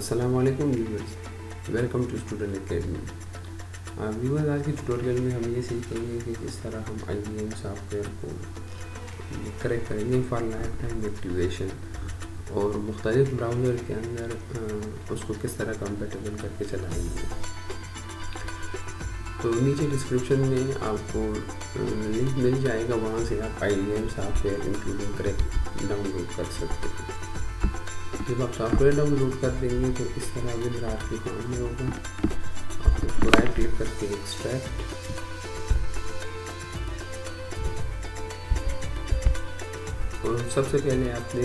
अस्सलाम वालेकुम viewers, welcome to student academy. Viewers, आज के ट्यूटोरियल में हम ये सीखेंगे कि किस तरह हम IDM सॉफ्टवेयर को करेक्ट करेंगे फॉर लाइफ टाइम एक्टिवेशन और मुख्तलिफ ब्राउज़र के अंदर उसको किस तरह कंपेटेबल करके चलाएंगे। तो नीचे डिस्क्रिप्शन में आपको लिंक मिल जाएगा, वहाँ से आप IDM software including correct download कर सकते हैं। जब आप सॉफ्टवेयर डाउनलोड कर देंगे तो इस तरह विंडो आपके सामने होगा। आपको राइट क्लिक करके एक्सट्रैक्ट, और सबसे पहले आपने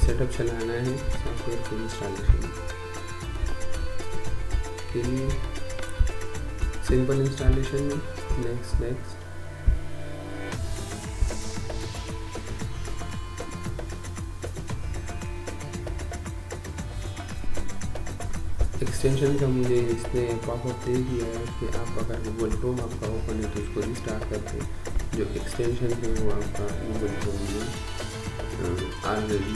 सेटअप चलाना है सॉफ्टवेयर को इंस्टॉलेशन के लिए। सिंपल इंस्टॉलेशन में नेक्स्ट एक्सटेंशन का मुझे इसने पॉपअप दे दिया है कि आप अगर गूगल क्रोम आपका ओपन है तो उसको रिस्टार्ट करके जो एक्सटेंशन है वो आपका गूगल क्रोम में ऑलरेडी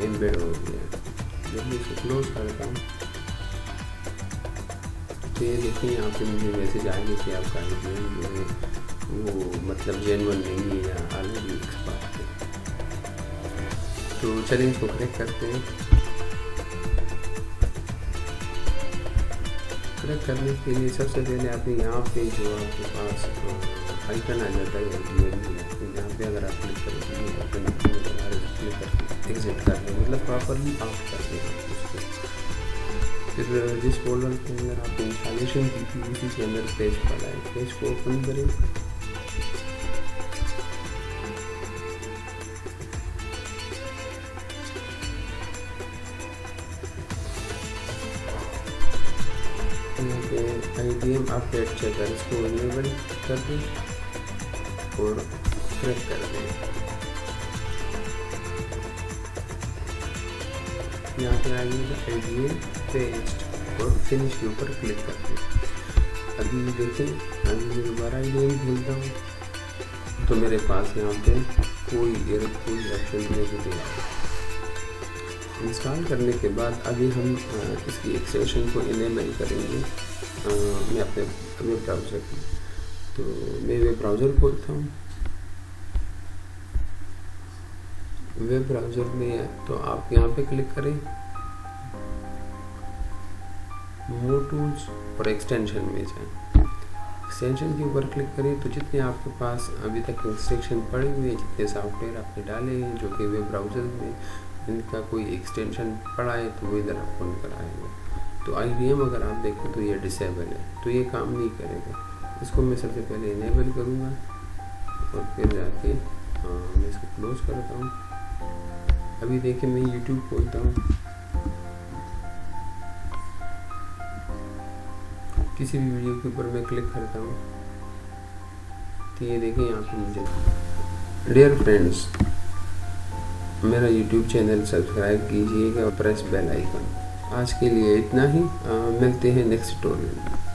एम्बेड हो गया है। जब मैं इसको क्लोज करता हूँ तो ये देखिए यहाँ पे मुझे मैसेज आ गया कि आपका IDM जो है वो मतलब जेन्युइन नहीं है या ऑलरेडी एक्सपायर है। तो चलिए इसको करेक्ट करते हैं। करेक्ट करने के लिए सबसे पहले आपने यहाँ पे जो आपके पास आइकन आ जाता है IDM, यहाँ पे अगर आप क्लिक करेंगे क्लिक करके एग्जिट कर दें, मतलब प्रॉपरली ऑफ कर दें उसको। फिर जिस फोल्डर के अंदर आप इंस्टॉलेशन की थी उसी के अंदर पेज पर आए, पेज को ओपन करें। यहाँ पे IDM अपडेट चेकर इसको इनेबल कर दें और क्लिक कर दें। यहाँ पे आइएगा IDM पेस्ट और फिनिश के ऊपर क्लिक कर दें। अभी देखें, अभी मैं दोबारा IDM खोलता हूँ तो मेरे पास यहाँ पे कोई ऑप्शन नहीं दिया। इंस्टॉल करने के बाद अभी हम इसकी एक्सटेंशन को इनेबल करेंगे। मैं अपने वेब ब्राउज़र की, तो मैं वेब ब्राउज़र खोलता हूँ। वेब ब्राउज़र में तो आप यहाँ पे क्लिक करें मोर टूल्स और एक्सटेंशन में जाएं। एक्सटेंशन के ऊपर क्लिक करें तो जितने आपके पास अभी तक एक्सटेंशन पड़े हुए हैं, जितने सॉफ्टवेयर आपने डाले हैं जो कि वेब ब्राउज़र में इनका कोई एक्सटेंशन पड़ा है तो वो इधर आपको निकल आएगा। तो IDM अगर आप देखें तो ये डिसेबल है, तो ये काम नहीं करेगा। इसको मैं सबसे पहले इनेबल करूँगा और फिर जाके मैं इसको क्लोज करता हूँ। अभी देखिए मैं YouTube खोलता हूँ, किसी भी वीडियो के ऊपर मैं क्लिक करता हूँ तो ये देखिए यहाँ पे मुझे डियर फ्रेंड्स मेरा YouTube चैनल सब्सक्राइब कीजिएगा और प्रेस बेल आइकन। आज के लिए इतना ही, मिलते हैं नेक्स्ट ट्यूटोरियल में।